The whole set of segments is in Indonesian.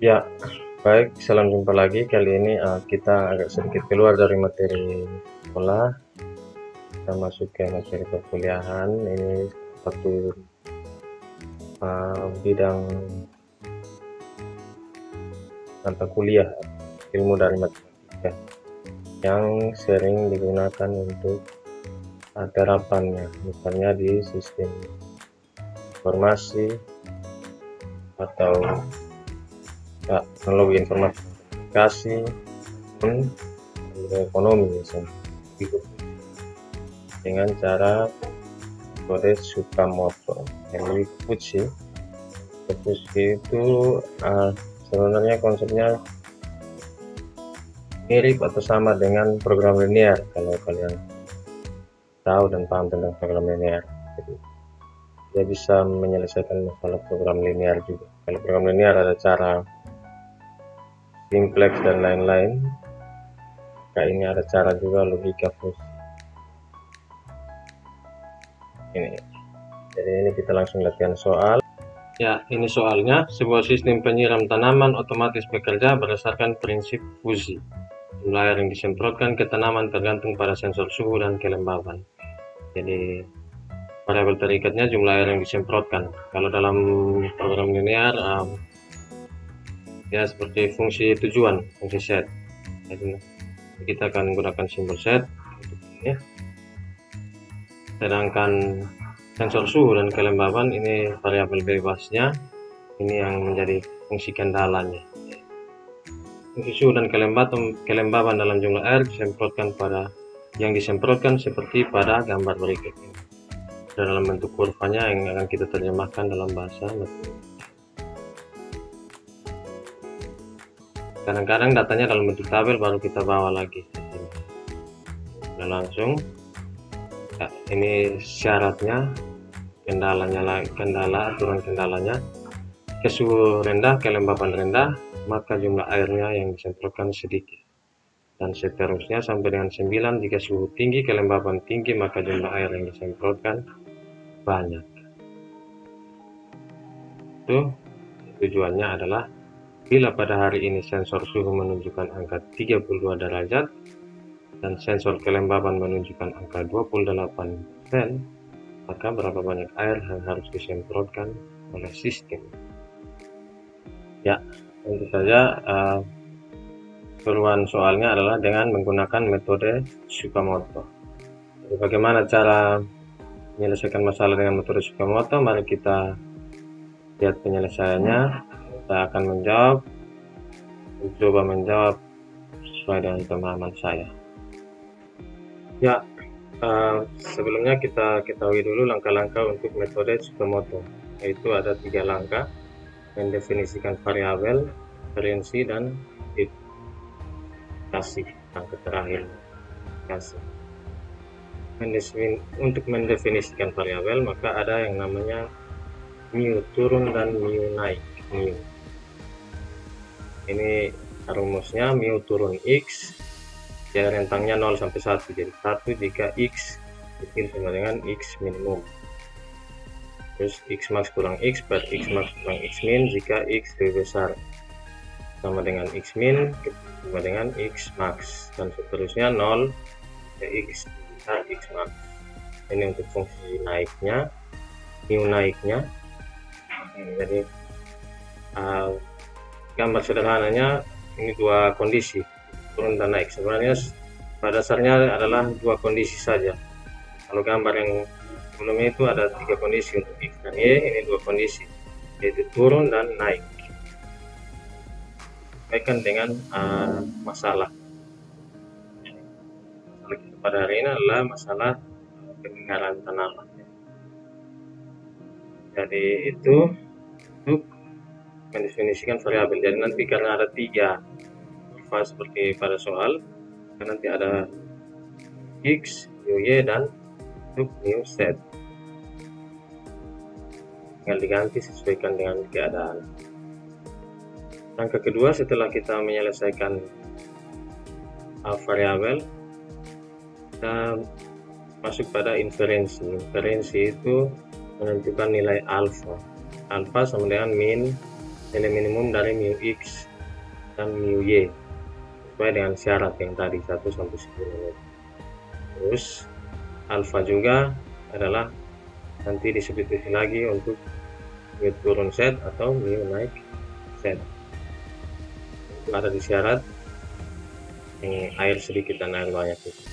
Ya, baik, salam jumpa lagi. Kali ini kita agak sedikit keluar dari materi sekolah, kita masuk ke materi perkuliahan. Ini satu bidang mata kuliah ilmu dari matematika yang sering digunakan untuk terapannya, misalnya di sistem informasi atau teknologi informasi komunikasi, ekonomi misalnya, dengan cara metode Tsukamoto. Yang lebih Fuji itu sebenarnya konsepnya mirip atau sama dengan program linear kalau kalian tahu dan paham tentang program linear. Jadi, dia bisa menyelesaikan masalah program linear juga. Kalau program linear ada cara simplex dan lain-lain, maka ini ada cara juga logika Fuji. Ini. Jadi ini kita langsung latihan soal. Ya, ini soalnya. Sebuah sistem penyiram tanaman otomatis bekerja berdasarkan prinsip Fuji. Jumlah air yang disemprotkan ke tanaman tergantung pada sensor suhu dan kelembaban. Jadi variabel terikatnya jumlah air yang disemprotkan. Kalau dalam program linear ya seperti fungsi tujuan, fungsi set. Jadi kita akan menggunakan simbol set untuk ini. Sedangkan sensor suhu dan kelembaban ini variabel bebasnya, ini yang menjadi fungsi kendalanya. Fungsi suhu dan kelembaban dalam jumlah air disemprotkan pada yang disemprotkan seperti pada gambar berikut ini. Dalam bentuk kurvanya yang akan kita terjemahkan dalam bahasa matematika. Kadang-kadang datanya dalam bentuk tabel baru kita bawa lagi. Nah, langsung ya, ini syaratnya, aturan kendalanya. Jika suhu rendah, kelembaban rendah, maka jumlah airnya yang disemprotkan sedikit. Dan seterusnya sampai dengan 9, jika suhu tinggi, kelembaban tinggi, maka jumlah air yang disemprotkan banyak. Itu tujuannya adalah bila pada hari ini sensor suhu menunjukkan angka 32 derajat dan sensor kelembaban menunjukkan angka 28%, maka berapa banyak air yang harus disemprotkan oleh sistem. Ya, tentu saja keseluruhan soalnya adalah dengan menggunakan metode Tsukamoto. Jadi, bagaimana cara menyelesaikan masalah dengan metode Tsukamoto? Mari kita lihat penyelesaiannya. Kita akan mencoba menjawab sesuai dengan pemahaman saya. Ya, sebelumnya kita ketahui dulu langkah-langkah untuk metode Tsukamoto, yaitu ada 3 langkah: mendefinisikan variabel, referensi, dan kasih langkah terakhir kasih. Untuk mendefinisikan variabel, maka ada yang namanya mu turun dan mu naik. Ini rumusnya: mu turun x, ya rentangnya 0 sampai 1, jadi 1 jika x kecil sama dengan x minimum. Terus x max kurang x per x max kurang x min jika x lebih besar sama dengan x min sama dengan x max, dan seterusnya 0 ke x besar x max. Ini untuk fungsi naiknya, mu naiknya. Jadi gambar sederhananya ini dua kondisi, turun dan naik. Sebenarnya pada dasarnya adalah dua kondisi saja. Kalau gambar yang sebelumnya itu ada 3 kondisi untuk x dan y, ini 2 kondisi, yaitu turun dan naik. Sampaikan dengan masalah kita pada hari ini adalah masalah pendengaran tanaman. Jadi itu untuk mendefinisikan variabel. Jadi nanti karena ada 3 kurva seperti pada soal, nanti ada x, y, dan untuk mu z. Tinggal diganti sesuaikan dengan keadaan. Langkah kedua, setelah kita menyelesaikan variabel, kita masuk pada inferensi. Inferensi itu menentukan nilai alfa. Alfa sama dengan min nilai minimum dari mu x dan mu y sesuai dengan syarat yang tadi 1 sampai 10. Terus alfa juga adalah nanti disubstitusi lagi untuk mu turun Z atau mu naik Z. Itu ada di syarat yang air sedikit dan air banyak itu.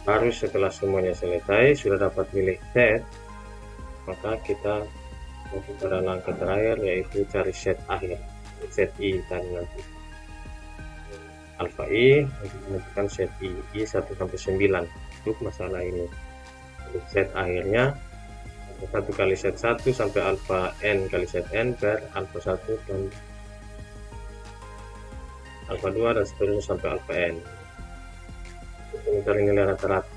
Baru setelah semuanya selesai, sudah dapat nilai Z, maka kita masuk pada langkah terakhir, yaitu cari Z akhir, ZI tadi nanti. Alfa I untuk menentukan ZI, I 1 sampai 9 untuk masalah ini. Untuk Z akhirnya 1 kali Z1 sampai alfa N kali Zn per alfa 1 dan alfa 2 dan seterusnya sampai alfa N. Mencari nilai rata-rata.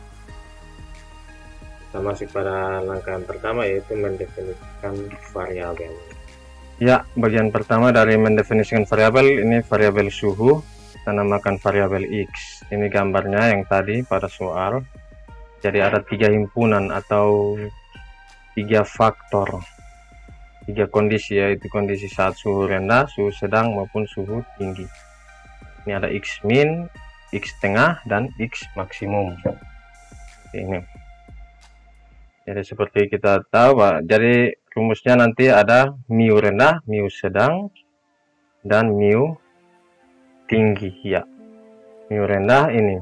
Kita masuk pada langkah yang pertama, yaitu mendefinisikan variabel. Ya, bagian pertama dari mendefinisikan variabel ini variabel suhu, kita namakan variabel X. Ini gambarnya yang tadi pada soal. Jadi ada 3 himpunan atau 3 faktor, 3 kondisi, yaitu kondisi saat suhu rendah, suhu sedang maupun suhu tinggi. Ini ada X min, X tengah, dan X maksimum. Ini. Jadi seperti kita tahu, Pak. Jadi rumusnya nanti ada mu rendah, mu sedang, dan mu tinggi. Ya, mu rendah ini.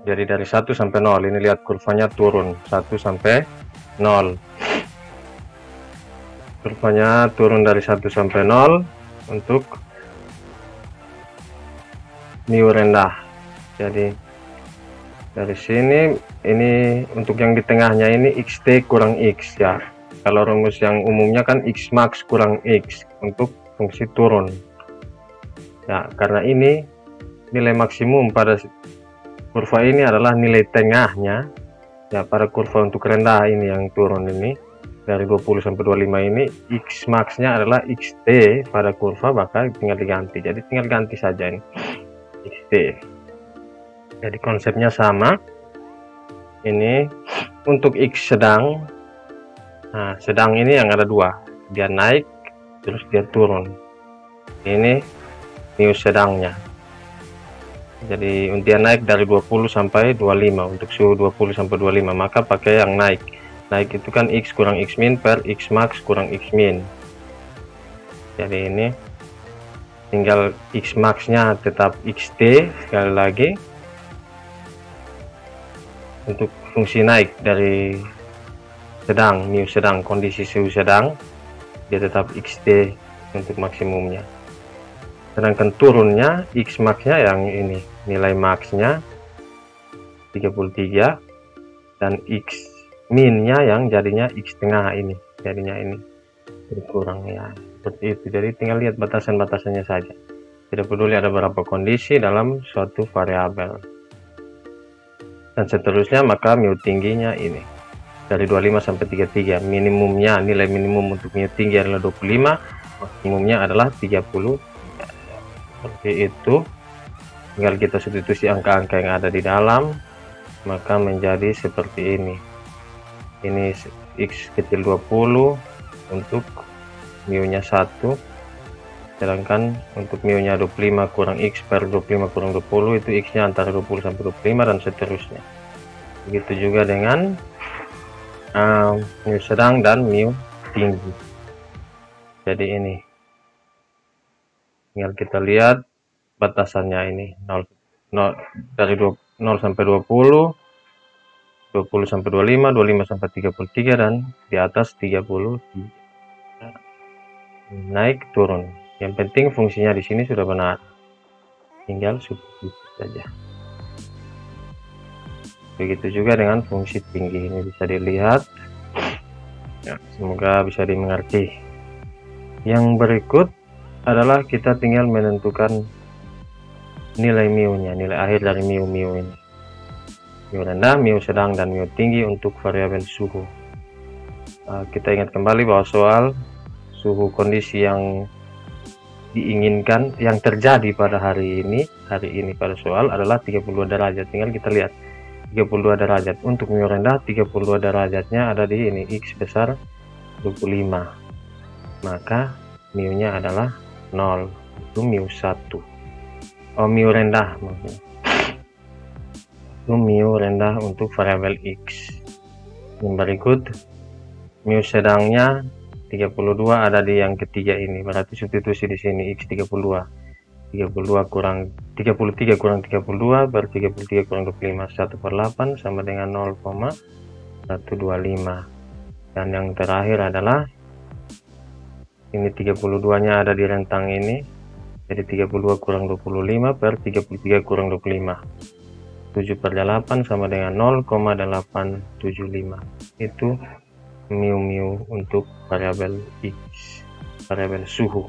Jadi dari 1 sampai 0. Ini lihat kurvanya turun 1 sampai 0. Kurvanya turun dari 1 sampai 0 untuk mu rendah. Jadi dari sini ini untuk yang di tengahnya ini xt kurang x ya. Kalau rumus yang umumnya kan x max kurang x untuk fungsi turun. Ya, karena ini nilai maksimum pada kurva ini adalah nilai tengahnya. Ya, pada kurva untuk rendah ini yang turun ini dari 20 sampai 25 ini x max-nya adalah xt pada kurva, maka tinggal diganti. Jadi tinggal ganti saja ini xt. Jadi konsepnya sama. Ini untuk X sedang. Nah, sedang ini yang ada 2. Dia naik terus dia turun. Ini mu sedangnya. Jadi dia naik dari 20 sampai 25 untuk suhu 20 sampai 25, maka pakai yang naik. Naik itu kan X kurang X min per X max kurang X min. Jadi ini tinggal X max-nya tetap xt sekali lagi. Untuk fungsi naik dari sedang, mu sedang, kondisi suhu sedang, dia tetap xt untuk maksimumnya. Sedangkan turunnya x max-nya yang ini, nilai max-nya 33 dan x min-nya yang jadinya x tengah ini, jadinya ini berkurang ya. Seperti itu. Jadi tinggal lihat batasan-batasannya saja. Tidak peduli ada berapa kondisi dalam suatu variabel. Dan seterusnya, maka mu tingginya ini dari 25 sampai 33. Minimumnya, nilai minimum untuk mu tinggi adalah 25, maksimumnya adalah 30. Seperti itu. Tinggal kita substitusi angka-angka yang ada di dalam, maka menjadi seperti ini. Ini x kecil 20 untuk mu-nya 1, sedangkan untuk mu-nya 25 kurang x per 25 kurang 20 itu x-nya antara 20 sampai 25 dan seterusnya. Begitu juga dengan mu sedang dan mu tinggi. Jadi ini tinggal kita lihat batasannya ini 0 dari 0 sampai 20, 20 sampai 25, 25 sampai 33, dan di atas 30. Naik turun. Yang penting fungsinya di sini sudah benar. Tinggal substitusi saja. Begitu juga dengan fungsi tinggi, ini bisa dilihat. Ya, semoga bisa dimengerti. Yang berikut adalah kita tinggal menentukan nilai mu-nya, nilai akhir dari mu ini. Mu rendah, mu sedang, dan mu tinggi untuk variabel suhu. Kita ingat kembali bahwa soal suhu kondisi yang diinginkan yang terjadi pada hari ini pada soal adalah 32 derajat. Tinggal kita lihat 32 derajat untuk mu rendah, 32 derajatnya ada di ini x besar 25, maka mu nya adalah 0, itu mu1. Mu rendah maksudnya. Itu mu rendah untuk variabel x. Yang berikut mu sedangnya 32 ada di yang ketiga ini, berarti substitusi di sini x 32 kurang 33 kurang 32 per 33 kurang 25, 1/8 sama dengan 0,125. Dan yang terakhir adalah ini 32 nya ada di rentang ini, jadi 32 kurang 25 per 33 kurang 25, 7/8 sama dengan 0,875. Itu mu untuk variabel x, variabel suhu.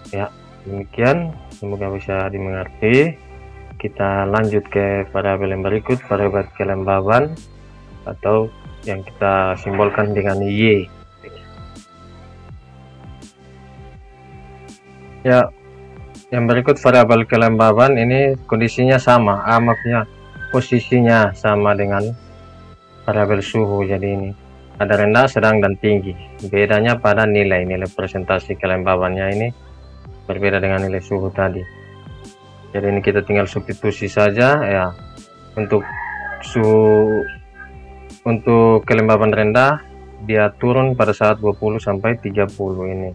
Ya, demikian, semoga bisa dimengerti. Kita lanjut ke variabel yang berikut, variabel kelembaban atau yang kita simbolkan dengan y. Ya, yang berikut variabel kelembaban ini kondisinya sama, maksudnya posisinya sama dengan variabel suhu. Jadi ini ada rendah, sedang, dan tinggi. Bedanya pada nilai presentasi kelembabannya ini berbeda dengan nilai suhu tadi. Jadi ini kita tinggal substitusi saja ya. Untuk suhu, untuk kelembaban rendah dia turun pada saat 20 sampai 30, ini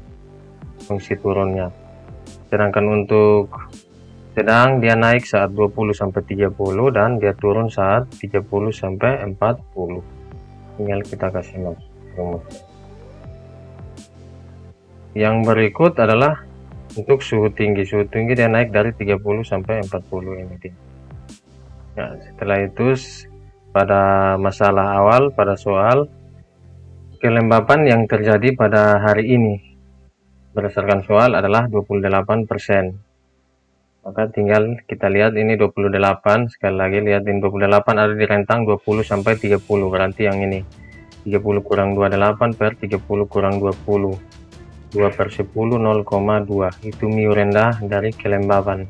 fungsi turunnya. Sedangkan untuk sedang dia naik saat 20 sampai 30 dan dia turun saat 30 sampai 40. Tinggal kita kasih rumus. Yang berikut adalah untuk suhu tinggi. Suhu tinggi dia naik dari 30 sampai 40 ini. Ya, setelah itu pada masalah awal, pada soal kelembaban yang terjadi pada hari ini berdasarkan soal adalah 28%. Maka tinggal kita lihat ini 28, sekali lagi lihat ini 28 ada di rentang 20 sampai 30, berarti yang ini 30 kurang 28 per 30 kurang 20, 2/10 0,2, itu mu rendah dari kelembaban.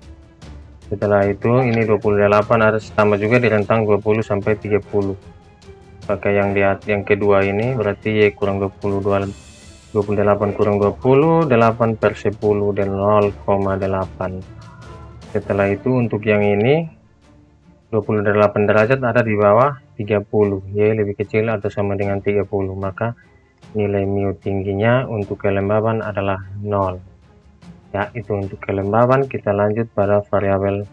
Setelah itu ini 28 ada sama juga di rentang 20 sampai 30. Pakai yang lihat yang kedua ini berarti y kurang 28 kurang 20, 8/10 dan 0,8. Setelah itu untuk yang ini 28 derajat ada di bawah 30, y lebih kecil atau sama dengan 30, maka nilai mu tingginya untuk kelembaban adalah 0. Ya, itu untuk kelembaban. Kita lanjut pada variabel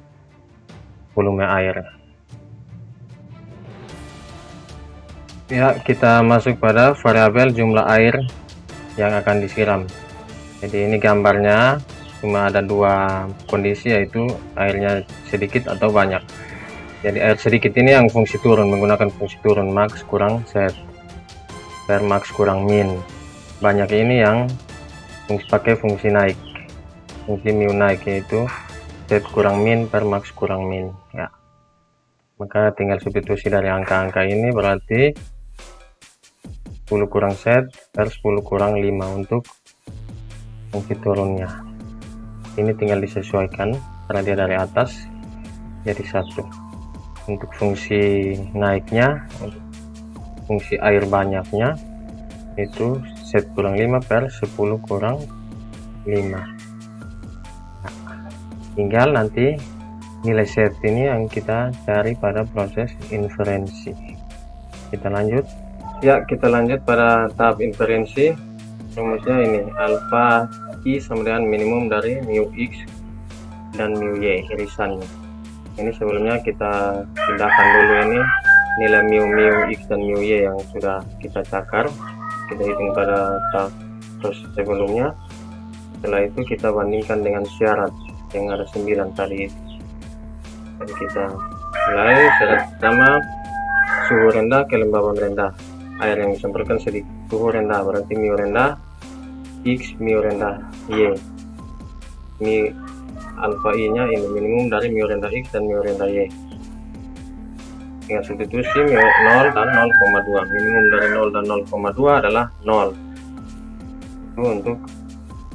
volume air. Ya, kita masuk pada variabel jumlah air yang akan disiram. Jadi ini gambarnya cuma ada dua kondisi, yaitu airnya sedikit atau banyak. Jadi air sedikit ini yang fungsi turun, menggunakan fungsi turun max kurang set per max kurang min. Banyak ini yang pakai fungsi naik, fungsi mu naik, yaitu set kurang min per max kurang min. Ya, maka tinggal substitusi dari angka-angka ini, berarti 10 kurang set per 10 kurang 5 untuk fungsi turunnya. Ini tinggal disesuaikan karena dia dari atas jadi 1. Untuk fungsi naiknya, fungsi air banyaknya itu set kurang 5 per 10 kurang 5. Nah, tinggal nanti nilai set ini yang kita cari pada proses inferensi. Kita lanjut. Ya, kita lanjut pada tahap inferensi. Rumusnya ini alfa i sama dengan minimum dari mu x dan mu y irisannya. Ini sebelumnya kita pindahkan dulu ini nilai mu x dan mu y yang sudah kita cakar, kita hitung pada tahap proses sebelumnya. Setelah itu kita bandingkan dengan syarat yang ada 9 tadi. Jadi kita mulai. Syarat pertama, suhu rendah, kelembaban rendah, air yang disemprotkan sedikit. Suhu rendah berarti mu rendah x, mu rendah y. Mu alfa i nya ini minimum dari mu rendah x dan mu rendah y. Tinggal substitusi 0 dan 0,2. Minimum dari 0 dan 0,2 adalah 0. Itu untuk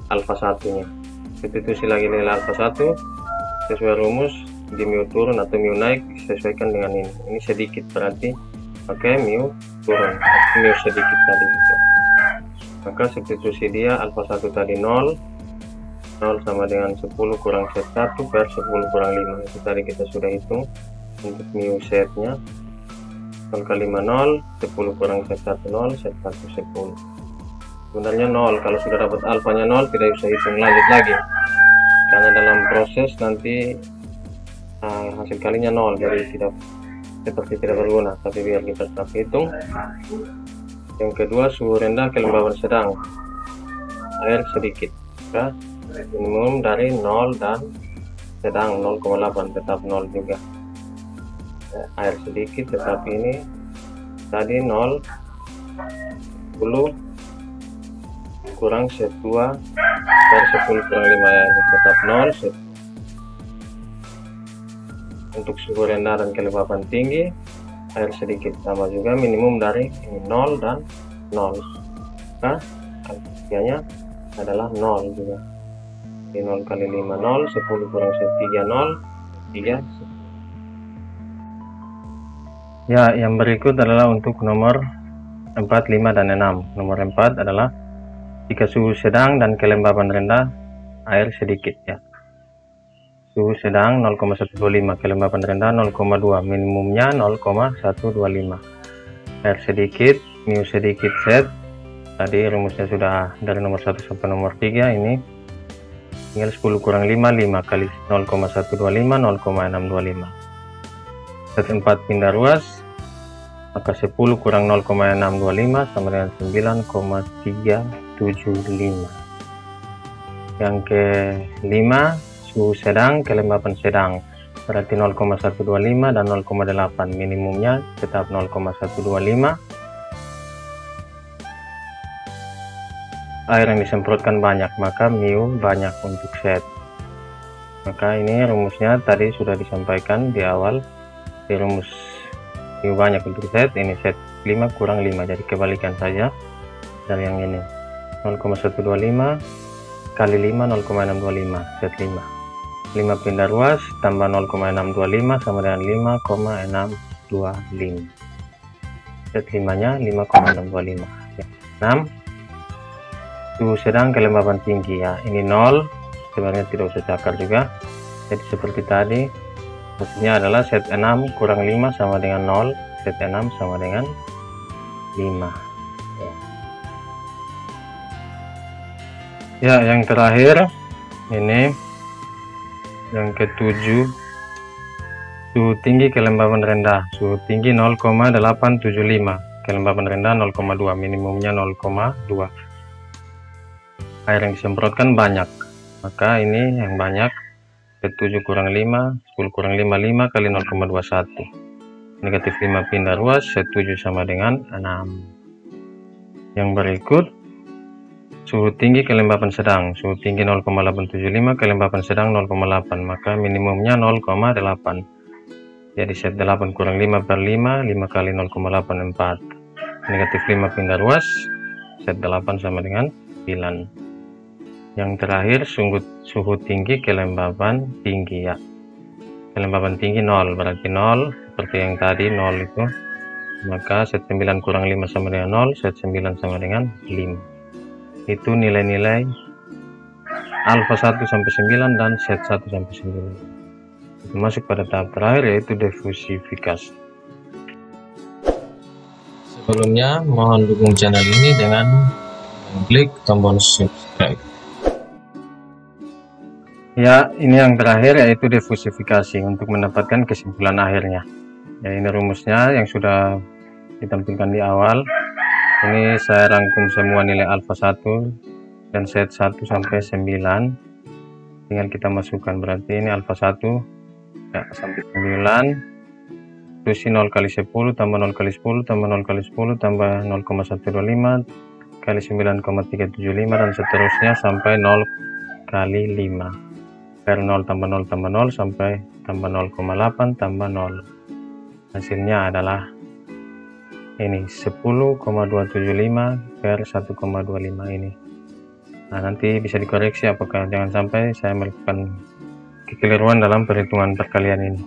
alfa 1 nya. Substitusi lagi nilai alfa 1 sesuai rumus, di mu turun atau mu naik disesuaikan dengan ini. Ini sedikit berarti pakai mu turun, mu sedikit tadi. maka substitusi dia alfa 1 tadi 0 sama dengan 10 kurang set 1 per 10 kurang 5. Itu tadi kita sudah hitung untuk mu setnya 0 kali 5 0, 10 kurang set 1 0, set 1 10. Sebenarnya 0, kalau sudah dapat alfanya 0 tidak bisa hitung lanjut lagi, karena dalam proses nanti hasil kalinya 0, jadi tidak seperti tidak berguna. Tapi biar kita tetap hitung. Yang kedua, suhu rendah kelembaban sedang, air sedikit, maka minimum dari 0 dan sedang 0,8 tetap 0 juga. Air sedikit, tetapi ini tadi 0 10 kurang set 2 per 10 kurang 5 ya, ini tetap 0. Untuk suhu rendah dan kelembaban tinggi, air sedikit sama juga minimum dari ini 0 dan 0. Nah, kaliannya adalah 0 juga. Di 0 kali 5 0, 10 kurang 3 0, 3. Ya, yang berikut adalah untuk nomor 4, 5 dan 6. Nomor 4 adalah jika suhu sedang dan kelembaban rendah, air sedikit ya. Suhu sedang 0,125, kelembaban rendah 0,2, minimumnya 0,125. Air sedikit, mu sedikit set. Tadi rumusnya sudah dari nomor 1 sampai nomor 3, ini tinggal 10 kurang 5, 5 kali 0,125, 0,625. Set 4 pindah ruas, maka 10 kurang 0,625 sama dengan 9,375. Yang kelima, suhu sedang, kelembaban sedang, berarti 0,125 dan 0,8, minimumnya tetap 0,125. Air yang disemprotkan banyak, maka mu banyak untuk set. Maka ini rumusnya tadi sudah disampaikan di awal, di rumus mu banyak untuk set, ini set 5 kurang 5, jadi kebalikan saja dari yang ini. 0,125 kali 5 0,625, set 5. 5 pindah ruas tambah 0,625 sama dengan 5,625. Set 5 nya 5,625. 6. Suhu sedang kelembaban tinggi ya, ini 0, sebenarnya tidak usah cakar juga, jadi seperti tadi maksudnya adalah set 6 kurang 5 sama dengan 0, set 6 sama dengan 5 ya. Yang terakhir ini yang ketujuh, suhu tinggi kelembaban rendah, suhu tinggi 0,875, kelembaban rendah 0,2, minimumnya 0,2. Air yang disemprotkan banyak, maka ini yang banyak, set 7 kurang 5, 10 kurang 5, 5 kali 0,21, negatif 5 pindah ruas, set 7 sama dengan 6. Yang berikut, suhu tinggi kelembaban sedang, suhu tinggi 0,875, kelembaban sedang 0,8, maka minimumnya 0,8. Jadi set 8 kurang 5 per 5, 5 kali 0,84, negatif 5 pindah ruas, set 8 sama dengan 9. Yang terakhir, suhu tinggi kelembaban tinggi ya. Kelembaban tinggi 0, berarti 0 seperti yang tadi 0 itu, maka set 9 kurang 5 sama dengan 0, set 9 sama dengan 5. Itu nilai-nilai alfa 1 sampai 9 dan set 1 sampai 9. Masuk pada tahap terakhir, yaitu difusifikasi. Sebelumnya mohon dukung channel ini dengan klik tombol subscribe. Ya, ini yang terakhir yaitu difusifikasi untuk mendapatkan kesimpulan akhirnya. Ya, ini rumusnya yang sudah ditampilkan di awal. Ini saya rangkum semua nilai alfa 1 dan set 1 sampai 9. Tinggal kita masukkan, berarti ini alfa 1 ya, sampai 9. Terus 0 kali 10 tambah 0 kali 10 tambah 0 kali 10 tambah 0,125 kali 9,375 dan seterusnya sampai 0 kali 5. Per 0 tambah 0 tambah 0 sampai tambah 0,8 tambah 0. Hasilnya adalah ini 10,275 per 1,25 ini. Nah, nanti bisa dikoreksi apakah jangan sampai saya melakukan kekeliruan dalam perhitungan perkalian ini.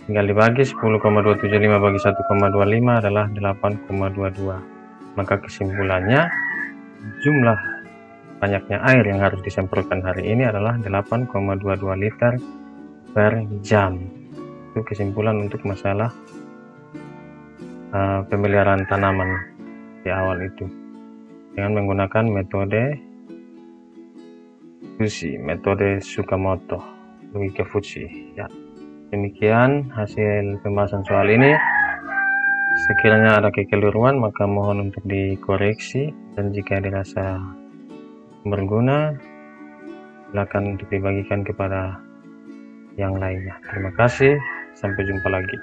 Tinggal dibagi 10,275 bagi 1,25 adalah 8,22. Maka kesimpulannya jumlah banyaknya air yang harus disemprotkan hari ini adalah 8,22 liter per jam. Itu kesimpulan untuk masalah pemeliharaan tanaman di awal itu dengan menggunakan metode Tsukamoto Luike Fuji. Ya, demikian hasil pembahasan soal ini. Sekiranya ada kekeliruan maka mohon untuk dikoreksi, dan jika dirasa berguna silakan untuk dibagikan kepada yang lainnya. Terima kasih, sampai jumpa lagi.